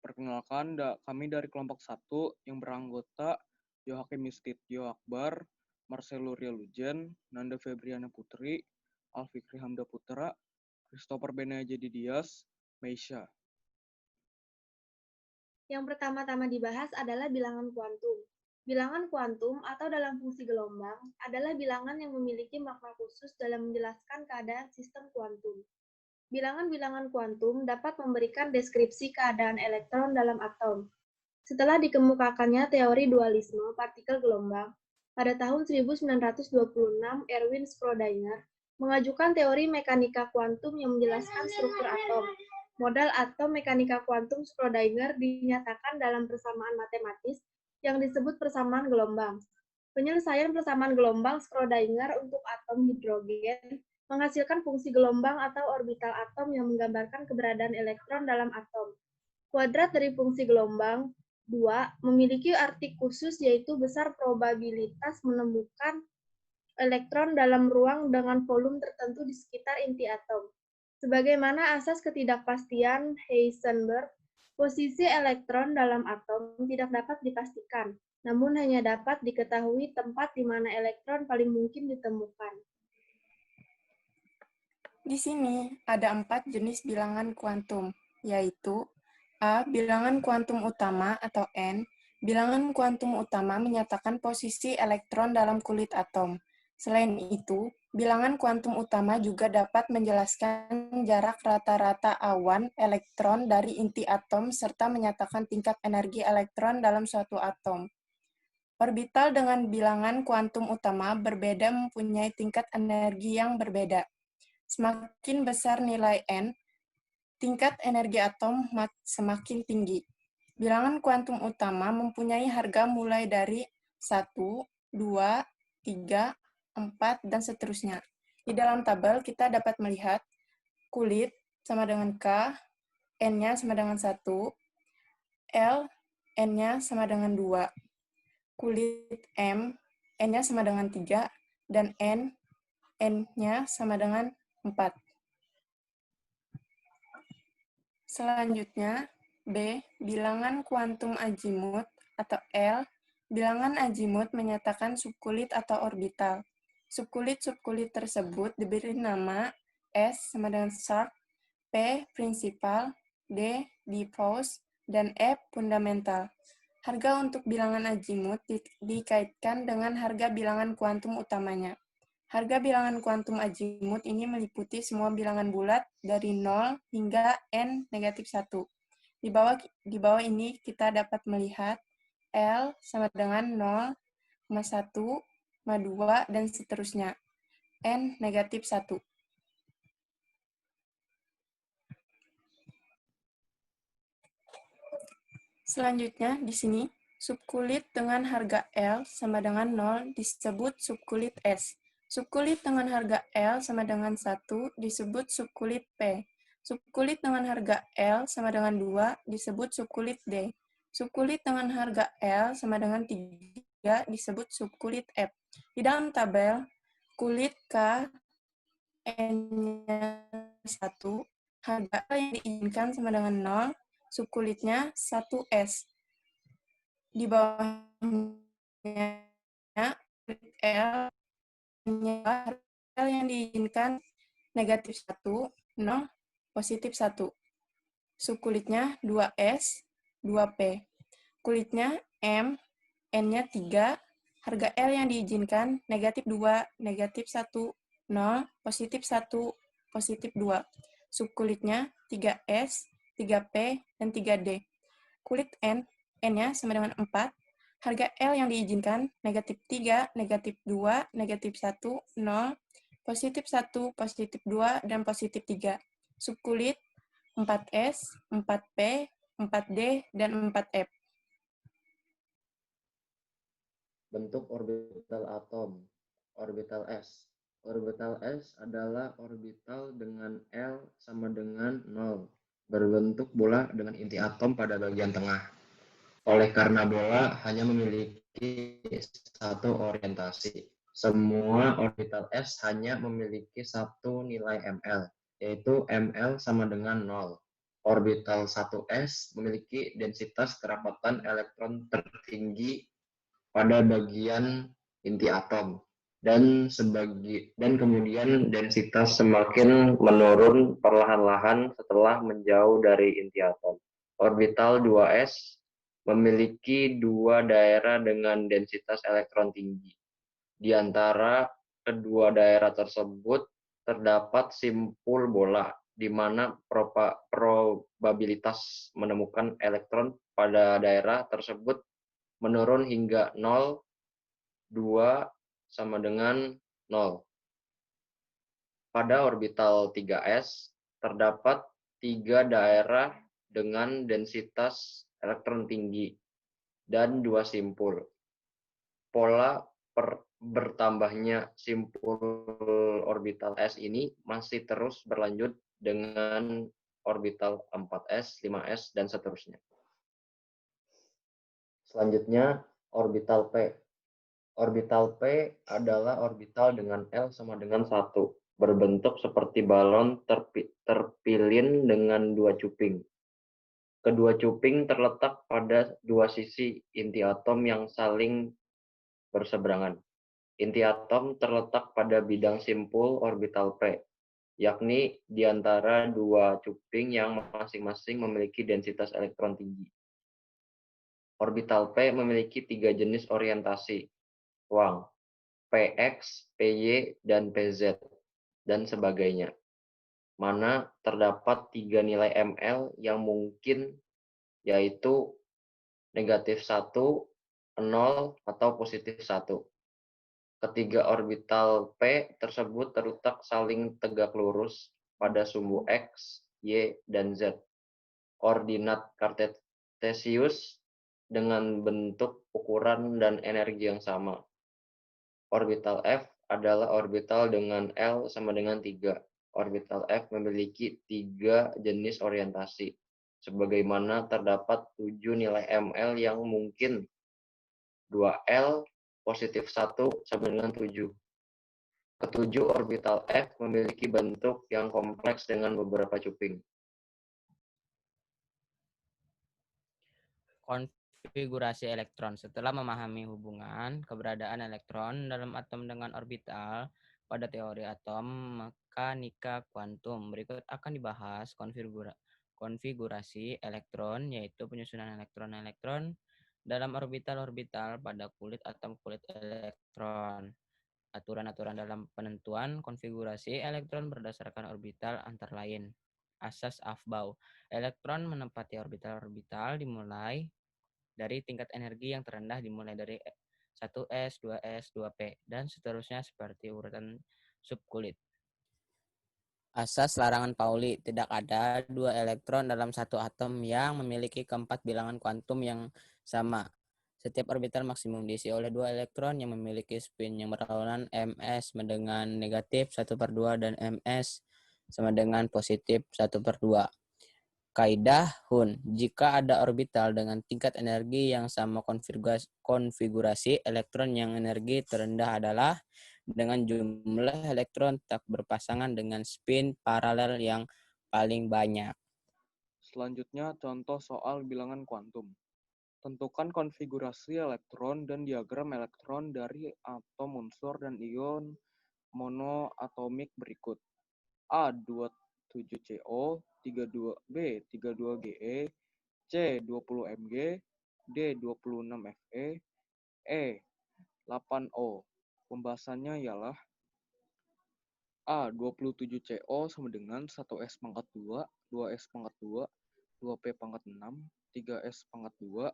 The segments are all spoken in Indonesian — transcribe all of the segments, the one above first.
Perkenalkan, kami dari kelompok 1 yang beranggota Joachim Yustitio Akbar, Marcelo Rialujen, Nanda Febriana Putri, Alfikri Hamda Putra, Christopher Benaja Didias, Meisha. Yang pertama-tama dibahas adalah bilangan kuantum. Bilangan kuantum atau dalam fungsi gelombang adalah bilangan yang memiliki makna khusus dalam menjelaskan keadaan sistem kuantum. Bilangan-bilangan kuantum dapat memberikan deskripsi keadaan elektron dalam atom. Setelah dikemukakannya teori dualisme partikel gelombang, pada tahun 1926 Erwin Schrödinger mengajukan teori mekanika kuantum yang menjelaskan struktur atom. Modal atom mekanika kuantum Schrödinger dinyatakan dalam persamaan matematis yang disebut persamaan gelombang. Penyelesaian persamaan gelombang Schrödinger untuk atom hidrogen menghasilkan fungsi gelombang atau orbital atom yang menggambarkan keberadaan elektron dalam atom. Kuadrat dari fungsi gelombang 2 memiliki arti khusus yaitu besar probabilitas menemukan elektron dalam ruang dengan volume tertentu di sekitar inti atom. Sebagaimana asas ketidakpastian Heisenberg, posisi elektron dalam atom tidak dapat dipastikan, namun hanya dapat diketahui tempat di mana elektron paling mungkin ditemukan. Di sini ada 4 jenis bilangan kuantum, yaitu A. Bilangan kuantum utama atau N. Bilangan kuantum utama menyatakan posisi elektron dalam kulit atom. Selain itu, bilangan kuantum utama juga dapat menjelaskan jarak rata-rata awan elektron dari inti atom serta menyatakan tingkat energi elektron dalam suatu atom. Orbital dengan bilangan kuantum utama berbeda mempunyai tingkat energi yang berbeda. Semakin besar nilai N, tingkat energi atom semakin tinggi. Bilangan kuantum utama mempunyai harga mulai dari 1, 2, 3, 4, dan seterusnya. Di dalam tabel kita dapat melihat kulit sama dengan K, N-nya sama dengan 1, L, N-nya sama dengan 2, kulit M, N-nya sama dengan 3, dan N, N-nya sama dengan 4. Selanjutnya, B. Bilangan kuantum azimut atau L. Bilangan azimut menyatakan subkulit atau orbital. Subkulit-subkulit tersebut diberi nama S sama dengan sharp, P prinsipal, D diffuse, dan E fundamental. Harga untuk bilangan azimut dikaitkan dengan harga bilangan kuantum utamanya. Harga bilangan kuantum azimut ini meliputi semua bilangan bulat dari 0 hingga n-1. Di bawah ini kita dapat melihat L sama dengan 0, 1, 2, dan seterusnya. n-1. Selanjutnya, di sini, subkulit dengan harga L sama dengan 0 disebut subkulit S. Subkulit dengan harga L sama dengan 1 disebut subkulit P. Subkulit dengan harga L sama dengan 2 disebut subkulit D. Subkulit dengan harga L sama dengan 3 disebut subkulit F. Di dalam tabel, kulit K, N-nya 1, harga L yang diinginkan sama dengan 0, subkulitnya 1S. Di bawahnya, kulit L yang diinginkan negatif 1, 0, positif 1. Subkulitnya 2S, 2P. Kulitnya M, N-nya 3, harga L yang diizinkan negatif 2, negatif 1, 0, positif 1, positif 2. Subkulitnya 3S, 3P, dan 3D. Kulit N, N-nya sama dengan 4, harga L yang diizinkan negatif 3, negatif 2, negatif 1, 0, positif 1, positif 2, dan positif 3. Subkulit 4S, 4P, 4D, dan 4F. Bentuk orbital atom. Orbital S. Orbital S adalah orbital dengan L sama dengan 0, berbentuk bola dengan inti atom pada bagian tengah. Oleh karena bola hanya memiliki satu orientasi, semua orbital S hanya memiliki satu nilai ml, yaitu ml sama dengan 0. Orbital 1s memiliki densitas kerapatan elektron tertinggi pada bagian inti atom dan kemudian densitas semakin menurun perlahan-lahan setelah menjauh dari inti atom. Orbital 2s memiliki dua daerah dengan densitas elektron tinggi. Di antara kedua daerah tersebut terdapat simpul bola, di mana probabilitas menemukan elektron pada daerah tersebut menurun hingga 0, 2 sama dengan 0. Pada orbital 3s terdapat tiga daerah dengan densitas elektron tinggi dan dua simpul. Pola bertambahnya simpul orbital S ini masih terus berlanjut dengan orbital 4s, 5s, dan seterusnya. Selanjutnya, orbital P. Orbital P adalah orbital dengan L sama dengan 1, berbentuk seperti balon terpilin dengan dua cuping. Kedua cuping terletak pada dua sisi inti atom yang saling berseberangan. Inti atom terletak pada bidang simpul orbital P, yakni di antara dua cuping yang masing-masing memiliki densitas elektron tinggi. Orbital P memiliki tiga jenis orientasi, ruang, PX, PY, dan PZ, dan sebagainya, mana terdapat tiga nilai ML yang mungkin, yaitu negatif 1, 0, atau positif 1. Ketiga orbital P tersebut terletak saling tegak lurus pada sumbu X, Y, dan Z. Ordinat kartesius dengan bentuk, ukuran, dan energi yang sama. Orbital F adalah orbital dengan L sama dengan 3. Orbital F memiliki tiga jenis orientasi, sebagaimana terdapat 7 nilai ML yang mungkin, 2L, positif 1, sama dengan 7. Ketujuh orbital F memiliki bentuk yang kompleks dengan beberapa cuping. Konfigurasi elektron. Setelah memahami hubungan keberadaan elektron dalam atom dengan orbital pada teori atom mekanika kuantum, berikut akan dibahas konfigurasi elektron, yaitu penyusunan elektron-elektron dalam orbital-orbital pada kulit atom kulit elektron. Aturan-aturan dalam penentuan konfigurasi elektron berdasarkan orbital antara lain. Asas Aufbau. Elektron menempati orbital-orbital dimulai dari tingkat energi yang terendah dimulai dari 1s, 2s, 2p, dan seterusnya seperti urutan subkulit. Asas larangan Pauli. Tidak ada dua elektron dalam satu atom yang memiliki keempat bilangan kuantum yang sama. Setiap orbital maksimum diisi oleh dua elektron yang memiliki spin yang berlawanan, ms sama dengan negatif 1/2 dan ms sama dengan positif 1/2. Kaidah Hund. Jika ada orbital dengan tingkat energi yang sama, konfigurasi elektron yang energi terendah adalah dengan jumlah elektron tak berpasangan dengan spin paralel yang paling banyak. Selanjutnya, contoh soal bilangan kuantum. Tentukan konfigurasi elektron dan diagram elektron dari atom unsur dan ion monoatomik berikut. A27CO, 32B, 32Ge, C20Mg, D26Fe, E8O. Pembahasannya ialah A27CO sama dengan 1S pangkat 2, 2S pangkat 2, 2P pangkat 6, 3S pangkat 2,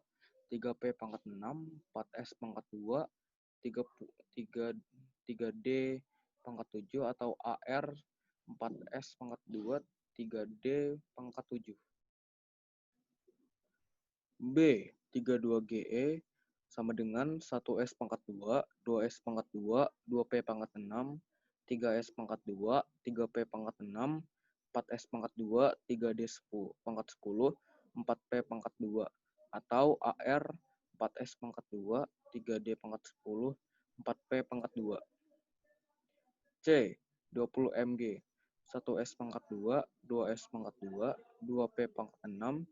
3P pangkat 6, 4S pangkat 2, 3D pangkat 7 atau AR 4S pangkat 2, 3D pangkat 7. B, 32GE sama dengan 1S pangkat 2, 2S pangkat 2, 2P pangkat 6, 3S pangkat 2, 3P pangkat 6, 4S pangkat 2, 3D pangkat 10, 4P pangkat 2, atau AR 4S pangkat 2, 3D pangkat 10, 4P pangkat 2. C, 20 mg 1S pangkat 2, 2S pangkat 2, 2P pangkat 6,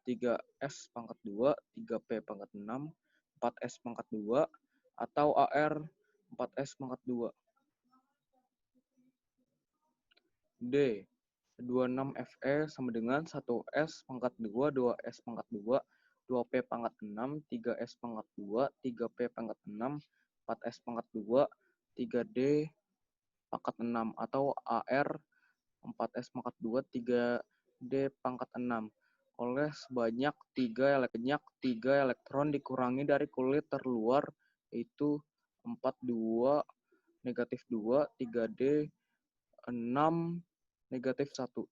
3S pangkat 2, 3P pangkat 6, 4S pangkat 2, atau AR 4S pangkat 2. D. 26Fe sama dengan 1S pangkat 2, 2S pangkat 2, 2P pangkat 6, 3S pangkat 2, 3P pangkat 6, 4S pangkat 2, 3D pangkat 6, atau AR 4S pangkat 2, 3D pangkat 6. Oleh sebanyak 3 elektron dikurangi dari kulit terluar, yaitu 4, 2, negatif 2, 3D, 6, negatif 1.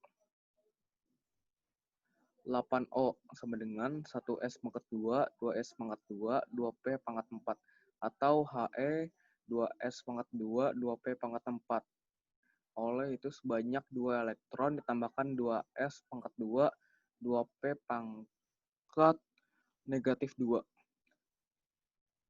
8O sama dengan 1S pangkat 2, 2S pangkat 2, 2P pangkat 4. Atau HE 2S pangkat 2, 2P pangkat 4. Oleh itu sebanyak 2 elektron ditambahkan 2S pangkat 2, 2P pangkat negatif 2.